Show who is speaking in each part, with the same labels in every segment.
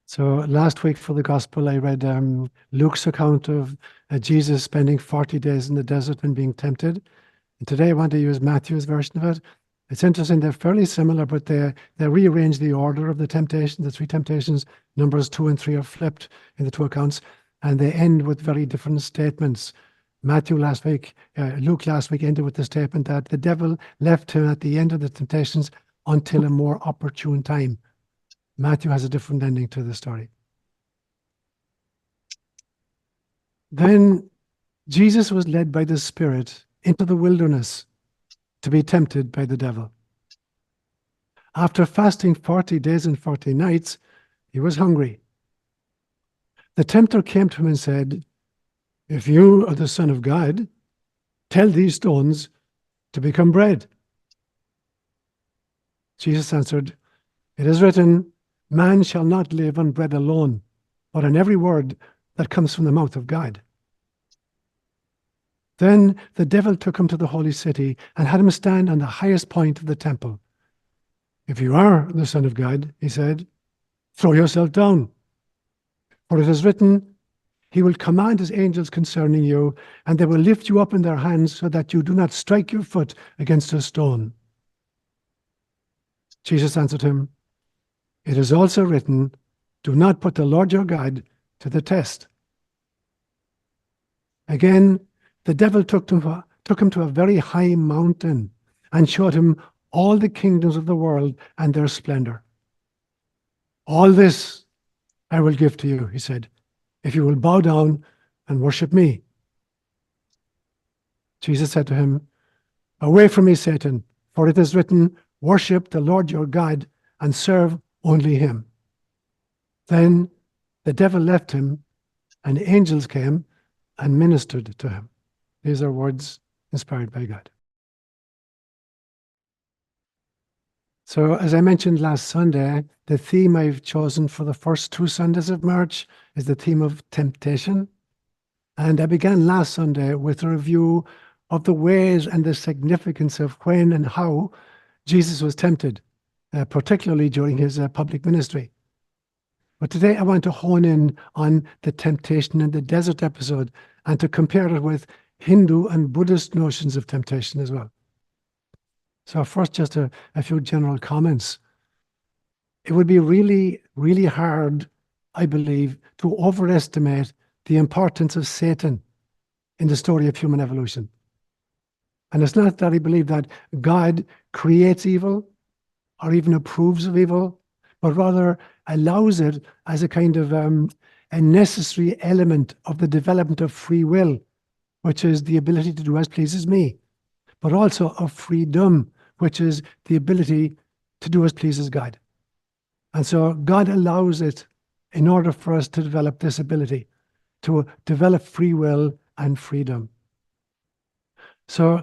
Speaker 1: So last week for the gospel, I read Luke's account of Jesus spending 40 days in the desert and being tempted. And today I want to use Matthew's version of it. It's interesting, they're fairly similar, but they rearrange the order of the temptation. The three temptations, numbers 2 and 3 are flipped in the two accounts, and they end with very different statements. Luke last week ended with the statement that the devil left him at the end of the temptations until a more opportune time. Matthew has a different ending to the story. Then Jesus was led by the Spirit into the wilderness to be tempted by the devil. After fasting 40 days and 40 nights, he was hungry. The tempter came to him and said, "If you are the Son of God, tell these stones to become bread." Jesus answered, "It is written, man shall not live on bread alone, but on every word that comes from the mouth of God." Then the devil took him to the holy city and had him stand on the highest point of the temple. "If you are the Son of God," he said, "throw yourself down. For it is written, he will command his angels concerning you, and they will lift you up in their hands so that you do not strike your foot against a stone." Jesus answered him, "It is also written, do not put the Lord your God to the test." Again, the devil took him to a very high mountain and showed him all the kingdoms of the world and their splendor. "All this I will give to you," he said, "if you will bow down and worship me." Jesus said to him, "Away from me, Satan, for it is written, worship the Lord your God and serve only him." Then the devil left him, and angels came and ministered to him. These are words inspired by God. So, as I mentioned last Sunday, the theme I've chosen for the first 2 Sundays of March is the theme of temptation. And I began last Sunday with a review of the ways and the significance of when and how Jesus was tempted, particularly during his public ministry. But today I want to hone in on the temptation in the desert episode and to compare it with Hindu and Buddhist notions of temptation as well. So first, just a few general comments. It would be really, really hard, I believe, to overestimate the importance of Satan in the story of human evolution. And it's not that I believe that God creates evil or even approves of evil, but rather allows it as a kind of a necessary element of the development of free will, which is the ability to do as pleases me, but also of freedom, which is the ability to do as pleases God. And so God allows it in order for us to develop this ability, to develop free will and freedom. So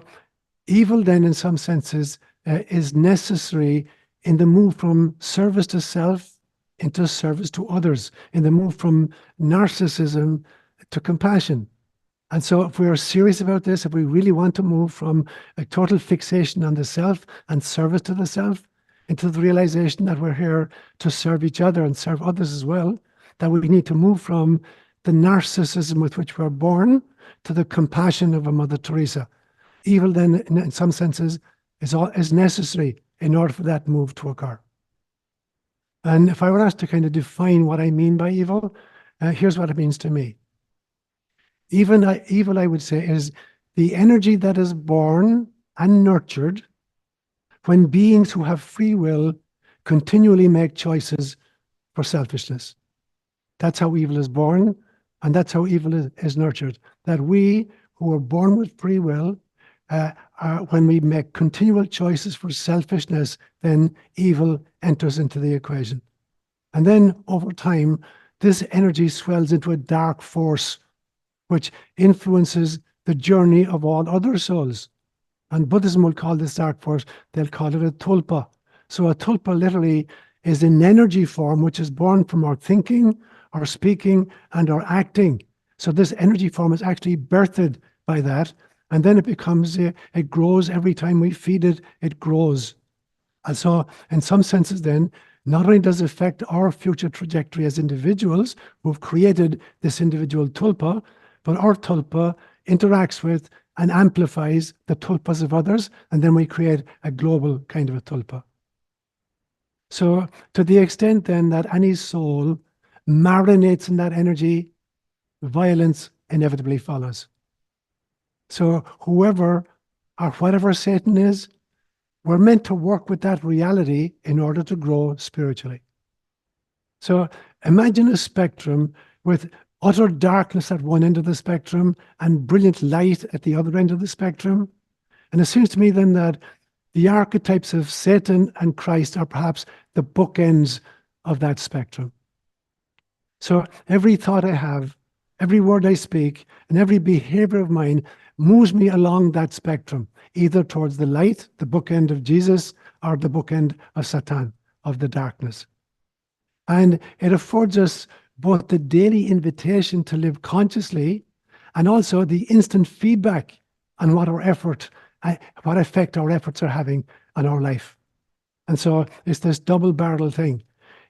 Speaker 1: evil then, in some senses, is necessary in the move from service to self into service to others, in the move from narcissism to compassion. And so if we are serious about this, if we really want to move from a total fixation on the self and service to the self into the realization that we're here to serve each other and serve others as well, that we need to move from the narcissism with which we're born to the compassion of a Mother Teresa. Evil then, in some senses, is necessary in order for that move to occur. And if I were asked to kind of define what I mean by evil, here's what it means to me. Evil, I would say, is the energy that is born and nurtured when beings who have free will continually make choices for selfishness. That's how evil is born, and that's how evil is nurtured. That we who are born with free will, when we make continual choices for selfishness, then evil enters into the equation. And then over time, this energy swells into a dark force which influences the journey of all other souls. And Buddhism will call this dark force, they'll call it a tulpa. So a tulpa literally is an energy form which is born from our thinking, our speaking, and our acting. So this energy form is actually birthed by that. And then it grows every time we feed it, it grows. And so in some senses then, not only does it affect our future trajectory as individuals who've created this individual tulpa, but our tulpa interacts with and amplifies the tulpas of others, and then we create a global kind of a tulpa. So to the extent then that any soul marinates in that energy, violence inevitably follows. So whoever or whatever Satan is, we're meant to work with that reality in order to grow spiritually. So imagine a spectrum with utter darkness at one end of the spectrum and brilliant light at the other end of the spectrum. And it seems to me then that the archetypes of Satan and Christ are perhaps the bookends of that spectrum. So every thought I have, every word I speak, and every behavior of mine moves me along that spectrum, either towards the light, the bookend of Jesus, or the bookend of Satan, of the darkness. And it affords us both the daily invitation to live consciously and also the instant feedback on what what effect our efforts are having on our life. And so it's this double-barreled thing.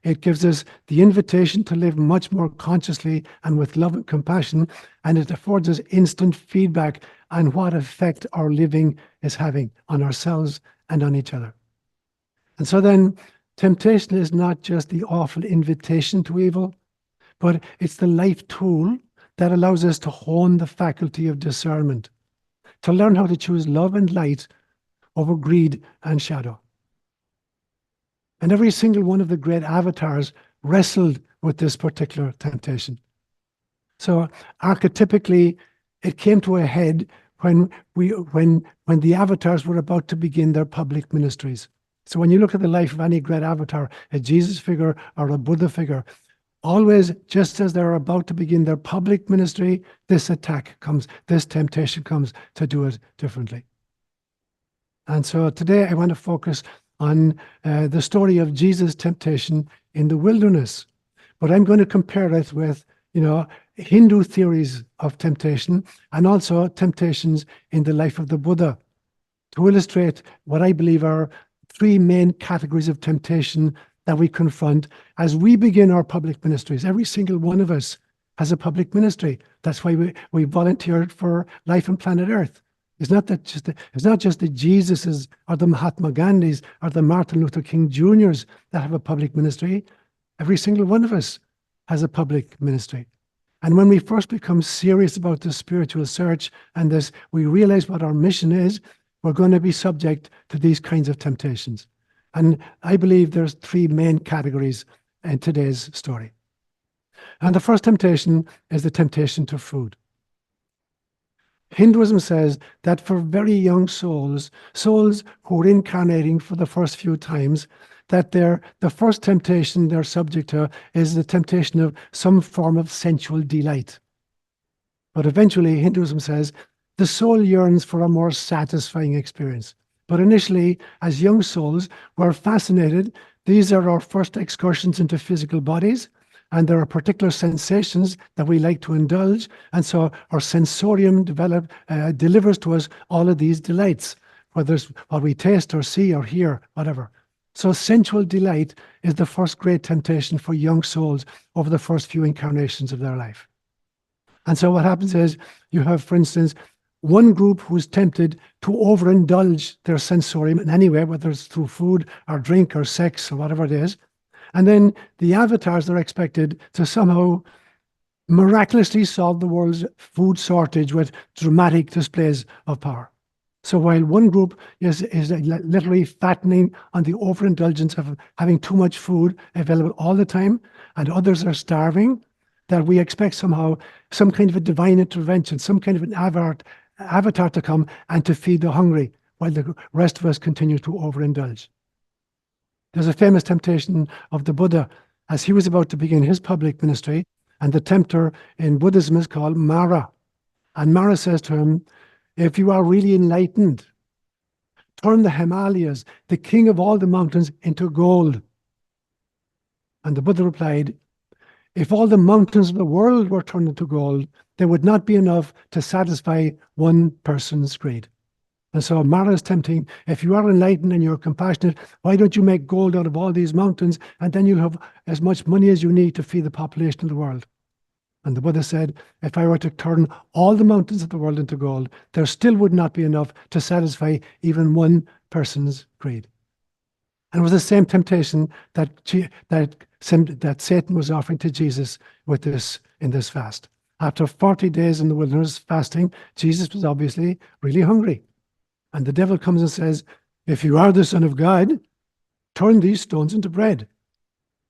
Speaker 1: It gives us the invitation to live much more consciously and with love and compassion, and it affords us instant feedback on what effect our living is having on ourselves and on each other. And so then, temptation is not just the awful invitation to evil, but it's the life tool that allows us to hone the faculty of discernment, to learn how to choose love and light over greed and shadow. And every single one of the great avatars wrestled with this particular temptation. So archetypically, it came to a head when the avatars were about to begin their public ministries. So when you look at the life of any great avatar, a Jesus figure or a Buddha figure, always just as they're about to begin their public ministry, this attack comes, this temptation comes to do it differently. And so today I want to focus on the story of Jesus' temptation in the wilderness. But I'm going to compare it with, Hindu theories of temptation and also temptations in the life of the Buddha to illustrate what I believe are three main categories of temptation that we confront as we begin our public ministries. Every single one of us has a public ministry. That's why we volunteered for Life on Planet Earth. It's not just the Jesuses or the Mahatma Gandhis or the Martin Luther King Juniors that have a public ministry. Every single one of us has a public ministry. And when we first become serious about the spiritual search and this, we realize what our mission is, we're going to be subject to these kinds of temptations. And I believe there's three main categories in today's story. And the first temptation is the temptation to food. Hinduism says that for very young souls who are incarnating for the first few times, that the first temptation they're subject to is the temptation of some form of sensual delight. But eventually, Hinduism says, the soul yearns for a more satisfying experience. But initially, as young souls, we're fascinated. These are our first excursions into physical bodies, and there are particular sensations that we like to indulge. And so our sensorium delivers to us all of these delights, whether it's what we taste or see or hear, whatever. So sensual delight is the first great temptation for young souls over the first few incarnations of their life. And so what happens is you have, for instance, one group who's tempted to overindulge their sensorium in any way, whether it's through food or drink or sex or whatever it is. And then the avatars are expected to somehow miraculously solve the world's food shortage with dramatic displays of power. So while one group is literally fattening on the overindulgence of having too much food available all the time, and others are starving, that we expect somehow some kind of a divine intervention, some kind of an avatar to come and to feed the hungry, while the rest of us continue to overindulge. There's a famous temptation of the Buddha as he was about to begin his public ministry, and the tempter in Buddhism is called Mara. And Mara says to him, if you are really enlightened, turn the Himalayas, the king of all the mountains, into gold. And the Buddha replied, if all the mountains of the world were turned into gold, there would not be enough to satisfy one person's greed. And so Mara is tempting, if you are enlightened and you're compassionate, why don't you make gold out of all these mountains, and then you'll have as much money as you need to feed the population of the world. And the Buddha said, if I were to turn all the mountains of the world into gold, there still would not be enough to satisfy even one person's greed. And it was the same temptation that Satan was offering to Jesus with this in this fast. After 40 days in the wilderness fasting, Jesus was obviously really hungry. And the devil comes and says, if you are the Son of God, turn these stones into bread.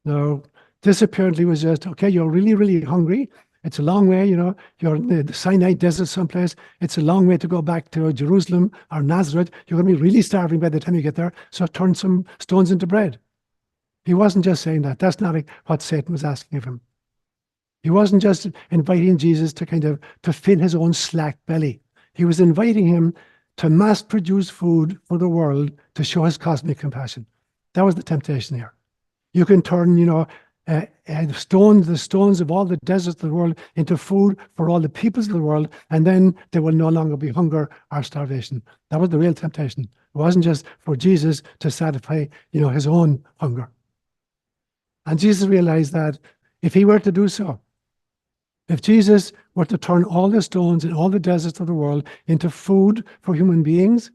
Speaker 1: Now, this apparently was just, okay, you're really, really hungry. It's a long way, you're in the Sinai desert someplace. It's a long way to go back to Jerusalem or Nazareth. You're going to be really starving by the time you get there. So turn some stones into bread. He wasn't just saying that. That's not what Satan was asking of him. He wasn't just inviting Jesus to fill his own slack belly. He was inviting him to mass produce food for the world to show his cosmic compassion. That was the temptation here. You can turn, the stones of all the deserts of the world into food for all the peoples of the world, and then there will no longer be hunger or starvation. That was the real temptation. It wasn't just for Jesus to satisfy, his own hunger. And Jesus realized that if he were to do so, if Jesus were to turn all the stones in all the deserts of the world into food for human beings,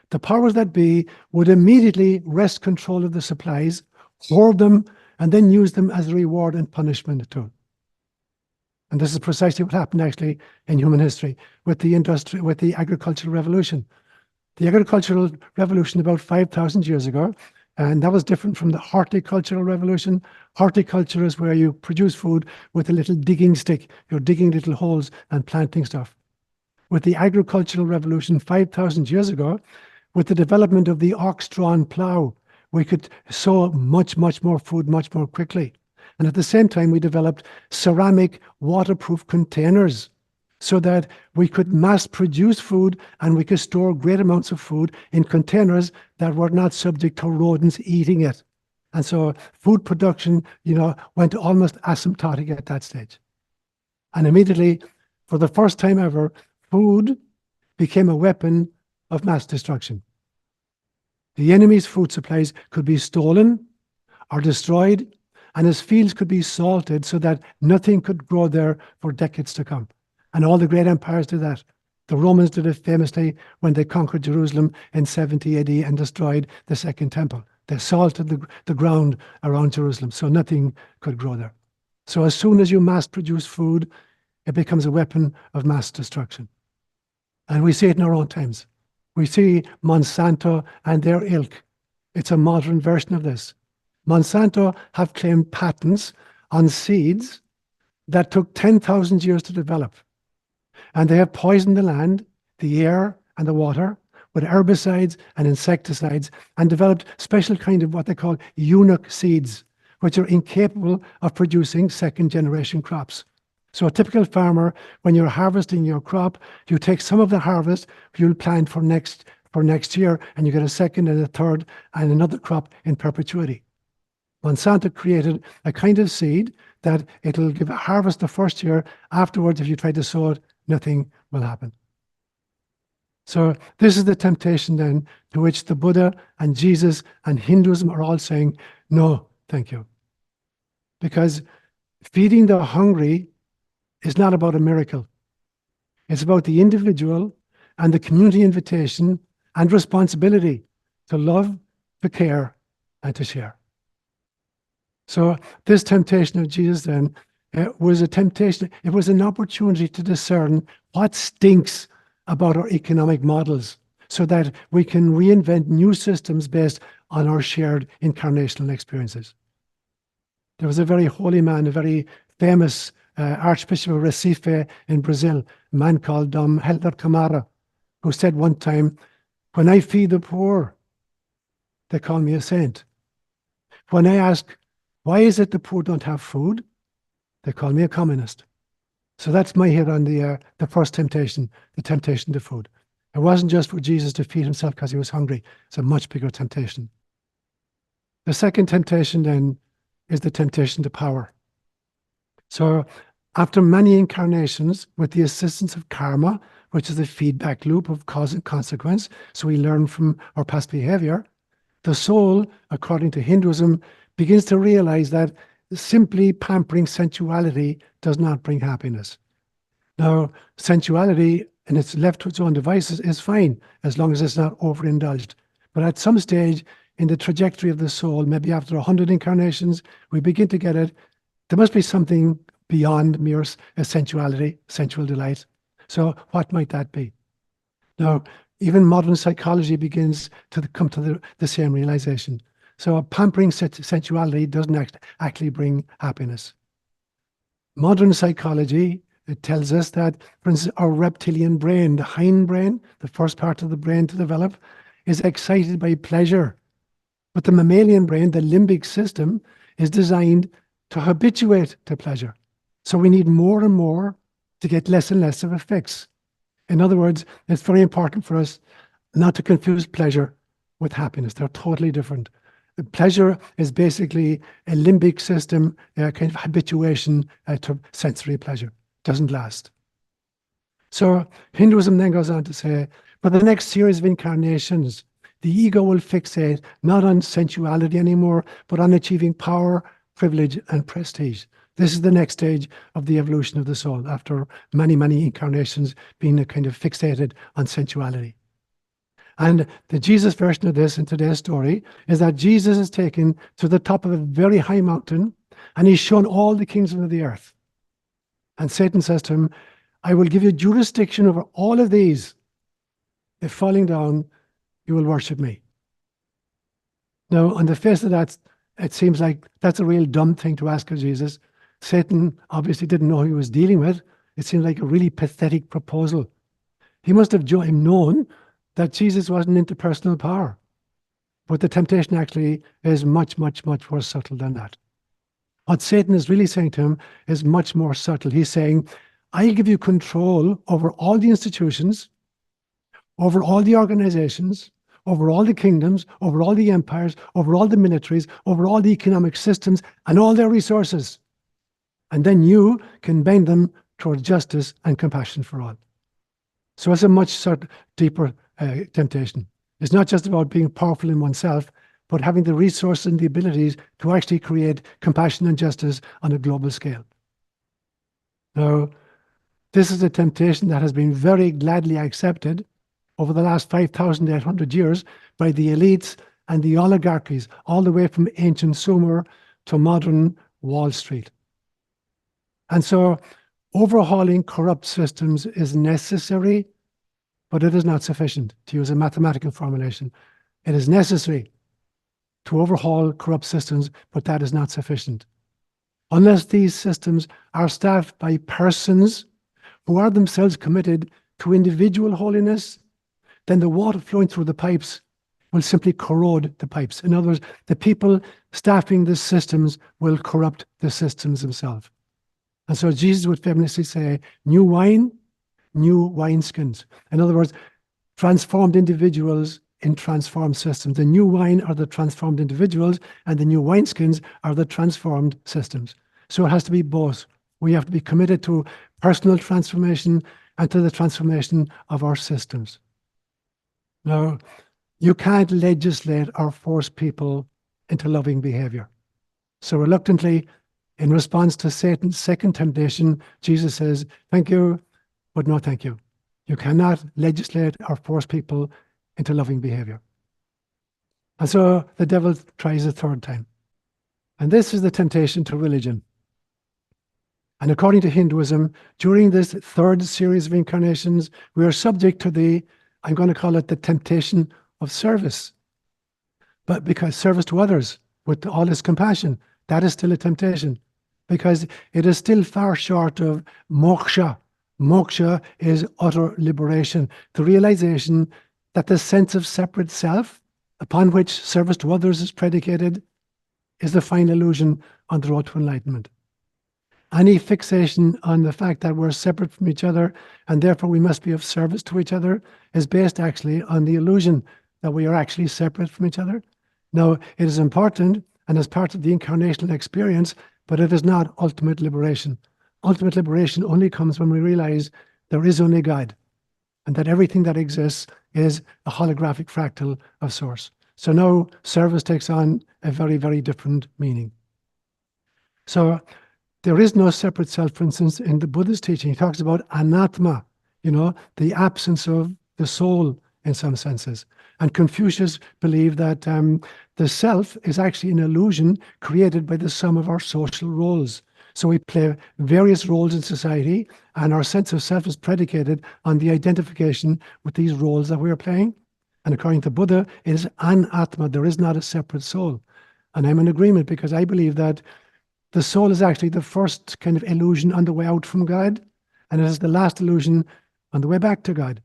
Speaker 1: the powers that be would immediately wrest control of the supplies, hoard them, and then use them as a reward and punishment too. And this is precisely what happened actually in human history with the agricultural revolution. The agricultural revolution about 5,000 years ago, and that was different from the horticultural revolution. Horticulture is where you produce food with a little digging stick. You're digging little holes and planting stuff. With the agricultural revolution 5,000 years ago, with the development of the ox-drawn plow, we could sow much, much more food much more quickly. And at the same time, we developed ceramic waterproof containers so that we could mass produce food and we could store great amounts of food in containers that were not subject to rodents eating it. And so food production, went almost asymptotic at that stage. And immediately, for the first time ever, food became a weapon of mass destruction. The enemy's food supplies could be stolen or destroyed, and his fields could be salted so that nothing could grow there for decades to come. And all the great empires did that. The Romans did it famously when they conquered Jerusalem in 70 AD and destroyed the Second Temple. They salted the ground around Jerusalem so nothing could grow there. So as soon as you mass produce food, it becomes a weapon of mass destruction. And we see it in our own times. We see Monsanto and their ilk. It's a modern version of this. Monsanto have claimed patents on seeds that took 10,000 years to develop. And they have poisoned the land, the air, and the water with herbicides and insecticides and developed special kind of what they call eunuch seeds, which are incapable of producing second-generation crops. So a typical farmer, when you're harvesting your crop, you take some of the harvest you'll plant for next year, and you get a second and a third and another crop in perpetuity. Monsanto created a kind of seed that it'll give a harvest the first year. Afterwards, if you try to sow it, nothing will happen. So this is the temptation then to which the Buddha and Jesus and Hinduism are all saying, no, thank you. Because feeding the hungry is not about a miracle. It's about the individual and the community invitation and responsibility to love, to care, and to share. So this temptation of Jesus then was a temptation. It was an opportunity to discern what stinks about our economic models so that we can reinvent new systems based on our shared incarnational experiences. There was a very holy man, a very famous Archbishop of Recife in Brazil, a man called Helder Camara, who said one time, when I feed the poor, they call me a saint. When I ask, why is it the poor don't have food? They call me a communist. So that's my hit on the first temptation, the temptation to food. It wasn't just for Jesus to feed himself because he was hungry. It's a much bigger temptation. The second temptation then is the temptation to power. So after many incarnations, with the assistance of karma, which is the feedback loop of cause and consequence. So we learn from our past behavior. The soul, according to Hinduism, begins to realize that simply pampering sensuality does not bring happiness. Now, sensuality, and it's left to its own devices, is fine as long as it's not overindulged. But at some stage in the trajectory of the soul, maybe after 100 incarnations, we begin to get it. There must be something beyond mere sensuality, sensual delight. So what might that be? Now, even modern psychology begins to come to the same realization. So pampering sensuality doesn't actually bring happiness. Modern psychology, it tells us that, for instance, our reptilian brain, the hind brain, the first part of the brain to develop, is excited by pleasure. But the mammalian brain, the limbic system, is designed to habituate to pleasure. So we need more and more to get less and less of a fix. In other words, it's very important for us not to confuse pleasure with happiness. They're totally different. Pleasure is basically a limbic system, kind of habituation to sensory pleasure. It doesn't last. So Hinduism then goes on to say, for the next series of incarnations, the ego will fixate not on sensuality anymore, but on achieving power, privilege, and prestige. This is the next stage of the evolution of the soul, after many, many incarnations being kind of fixated on sensuality. And the Jesus version of this in today's story is that Jesus is taken to the top of a very high mountain, and he's shown all the kingdoms of the earth. And Satan says to him, I will give you jurisdiction over all of these. If falling down, you will worship me. Now, on the face of that, it seems like that's a real dumb thing to ask of Jesus. Satan obviously didn't know who he was dealing with. It seemed like a really pathetic proposal. He must have known that Jesus wasn't into personal power. But the temptation actually is much, much, much more subtle than that. What Satan is really saying to him is much more subtle. He's saying, I give you control over all the institutions, over all the organizations, over all the kingdoms, over all the empires, over all the militaries, over all the economic systems, and all their resources. And then you can bend them toward justice and compassion for all. So it's a much deeper temptation. It's not just about being powerful in oneself, but having the resources and the abilities to actually create compassion and justice on a global scale. Now, this is a temptation that has been very gladly accepted over the last 5,800 years by the elites and the oligarchies, all the way from ancient Sumer to modern Wall Street. And so overhauling corrupt systems is necessary, but it is not sufficient, to use a mathematical formulation. It is necessary to overhaul corrupt systems, but that is not sufficient. Unless these systems are staffed by persons who are themselves committed to individual holiness, then the water flowing through the pipes will simply corrode the pipes. In other words, the people staffing the systems will corrupt the systems themselves. And so Jesus would famously say, new wine, new wineskins. In other words, transformed individuals in transformed systems. The new wine are the transformed individuals, and the new wineskins are the transformed systems. So it has to be both. We have to be committed to personal transformation and to the transformation of our systems. Now, you can't legislate or force people into loving behavior. So reluctantly, in response to Satan's second temptation, Jesus says, thank you, but no thank you. You cannot legislate or force people into loving behavior. And so the devil tries a third time. And this is the temptation to religion. And according to Hinduism, during this third series of incarnations, we are subject to the, I'm going to call it the temptation of service. But because service to others with all this compassion, that is still a temptation. Because it is still far short of moksha. Moksha is utter liberation. The realization that the sense of separate self, upon which service to others is predicated, is the final illusion on the road to enlightenment. Any fixation on the fact that we're separate from each other and therefore we must be of service to each other is based actually on the illusion that we are actually separate from each other. Now, it is important and as part of the incarnational experience, but it is not ultimate liberation. Ultimate liberation only comes when we realize there is only God. and that everything that exists is a holographic fractal of source. So now service takes on a very, very different meaning. So there is no separate self. For instance, in the Buddhist teaching, he talks about anatma, the absence of the soul in some senses. And Confucius believed that the self is actually an illusion created by the sum of our social roles. So we play various roles in society, and our sense of self is predicated on the identification with these roles that we are playing. And according to Buddha, it is anatma. There is not a separate soul. And I'm in agreement, because I believe that the soul is actually the first kind of illusion on the way out from God, and it is the last illusion on the way back to God.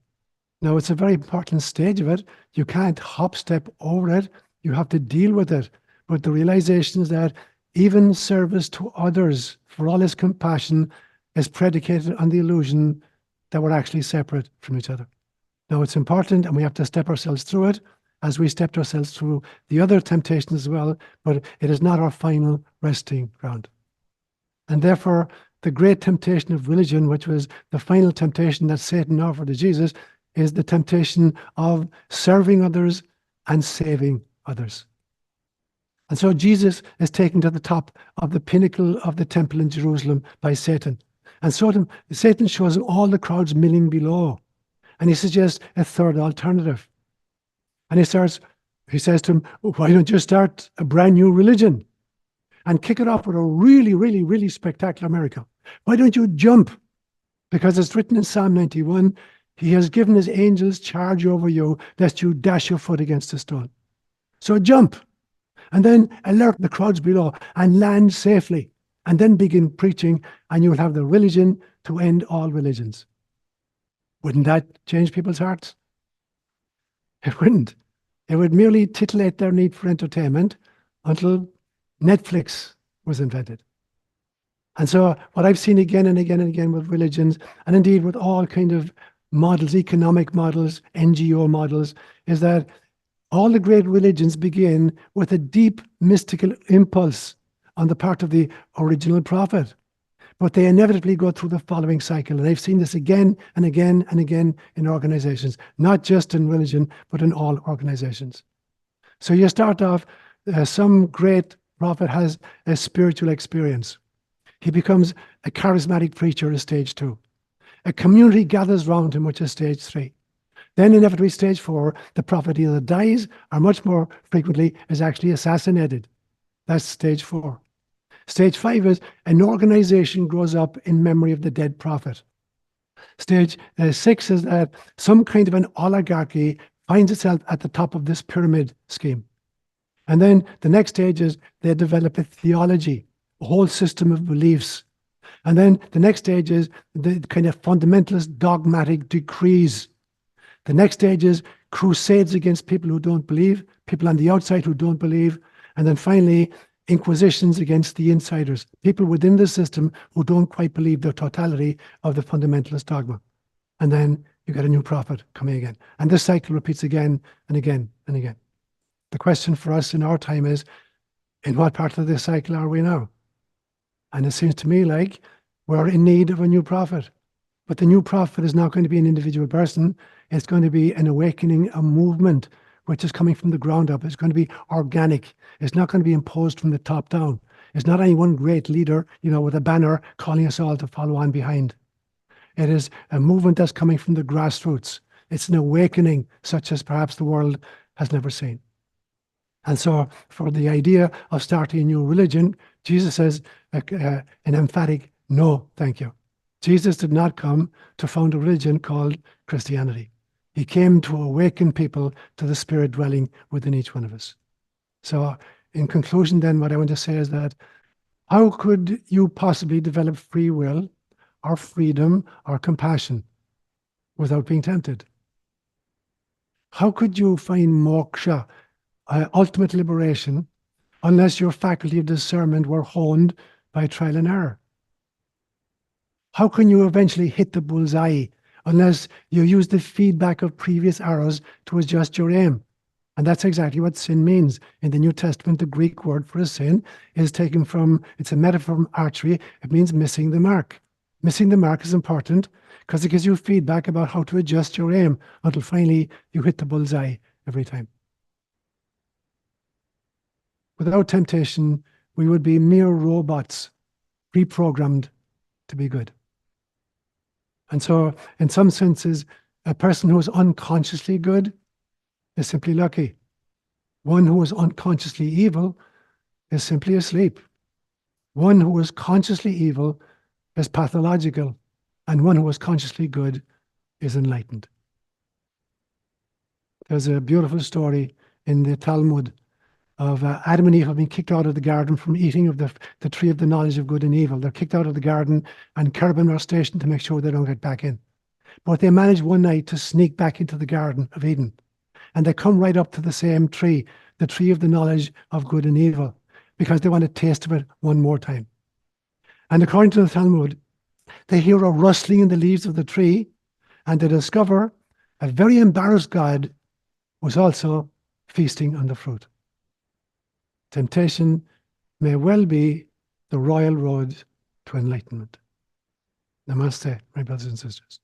Speaker 1: Now, it's a very important stage of it. You can't hop step over it. You have to deal with it. But the realization is that even service to others, for all its compassion, is predicated on the illusion that we're actually separate from each other. Now, it's important, and we have to step ourselves through it, as we stepped ourselves through the other temptations as well, but it is not our final resting ground. And therefore, the great temptation of religion, which was the final temptation that Satan offered to Jesus, is the temptation of serving others and saving others. And so Jesus is taken to the top of the pinnacle of the temple in Jerusalem by Satan. And so Satan shows him all the crowds milling below, and he suggests a third alternative. And he says to him, why don't you start a brand new religion and kick it off with a really, really, really spectacular miracle? Why don't you jump? Because it's written in Psalm 91, he has given his angels charge over you, lest you dash your foot against a stone. So jump, and then alert the crowds below and land safely, and then begin preaching, and you will have the religion to end all religions. Wouldn't that change people's hearts? It wouldn't. It would merely titillate their need for entertainment until Netflix was invented. And so what I've seen again and again and again with religions, and indeed with all kind of models, economic models, NGO models, is that all the great religions begin with a deep mystical impulse on the part of the original prophet. But they inevitably go through the following cycle. And I've seen this again and again and again in organizations, not just in religion, but in all organizations. So you start off, some great prophet has a spiritual experience. He becomes a charismatic preacher at stage 2. A community gathers round him, which is stage 3. Then inevitably stage 4, the prophet either dies or much more frequently is actually assassinated. That's stage 4. Stage 5 is an organization grows up in memory of the dead prophet. Stage 6 is that some kind of an oligarchy finds itself at the top of this pyramid scheme. And then the next stage is they develop a theology, a whole system of beliefs. And then the next stage is the kind of fundamentalist dogmatic decrees. The next stage is crusades against people who don't believe, people on the outside who don't believe. And then finally, inquisitions against the insiders, people within the system who don't quite believe the totality of the fundamentalist dogma. And then you get a new prophet coming again. And this cycle repeats again and again and again. The question for us in our time is, in what part of this cycle are we now? And it seems to me like we're in need of a new prophet. But the new prophet is not going to be an individual person. It's going to be an awakening, a movement, which is coming from the ground up. It's going to be organic. It's not going to be imposed from the top down. It's not any one great leader, with a banner calling us all to follow on behind. It is a movement that's coming from the grassroots. It's an awakening such as perhaps the world has never seen. And so for the idea of starting a new religion, Jesus says an emphatic no, thank you. Jesus did not come to found a religion called Christianity. He came to awaken people to the Spirit dwelling within each one of us. So in conclusion then, what I want to say is that how could you possibly develop free will or freedom or compassion without being tempted? How could you find moksha, ultimate liberation, unless your faculty of discernment were honed by trial and error? How can you eventually hit the bullseye unless you use the feedback of previous arrows to adjust your aim? And that's exactly what sin means. In the New Testament, the Greek word for a sin is taken from, it's a metaphor from archery. It means missing the mark, Missing the mark is important because it gives you feedback about how to adjust your aim until finally you hit the bullseye every time. Without temptation, we would be mere robots, pre-programmed to be good. And so, in some senses, a person who is unconsciously good is simply lucky. One who is unconsciously evil is simply asleep. One who is consciously evil is pathological, and one who is consciously good is enlightened. There's a beautiful story in the Talmud of Adam and Eve have been kicked out of the garden from eating of the tree of the knowledge of good and evil. They're kicked out of the garden, and cherubim are stationed to make sure they don't get back in. But they manage one night to sneak back into the Garden of Eden, and they come right up to the same tree, the tree of the knowledge of good and evil, because they want to taste of it one more time. And according to the Talmud, they hear a rustling in the leaves of the tree, and they discover a very embarrassed God was also feasting on the fruit. Temptation may well be the royal road to enlightenment. Namaste, my brothers and sisters.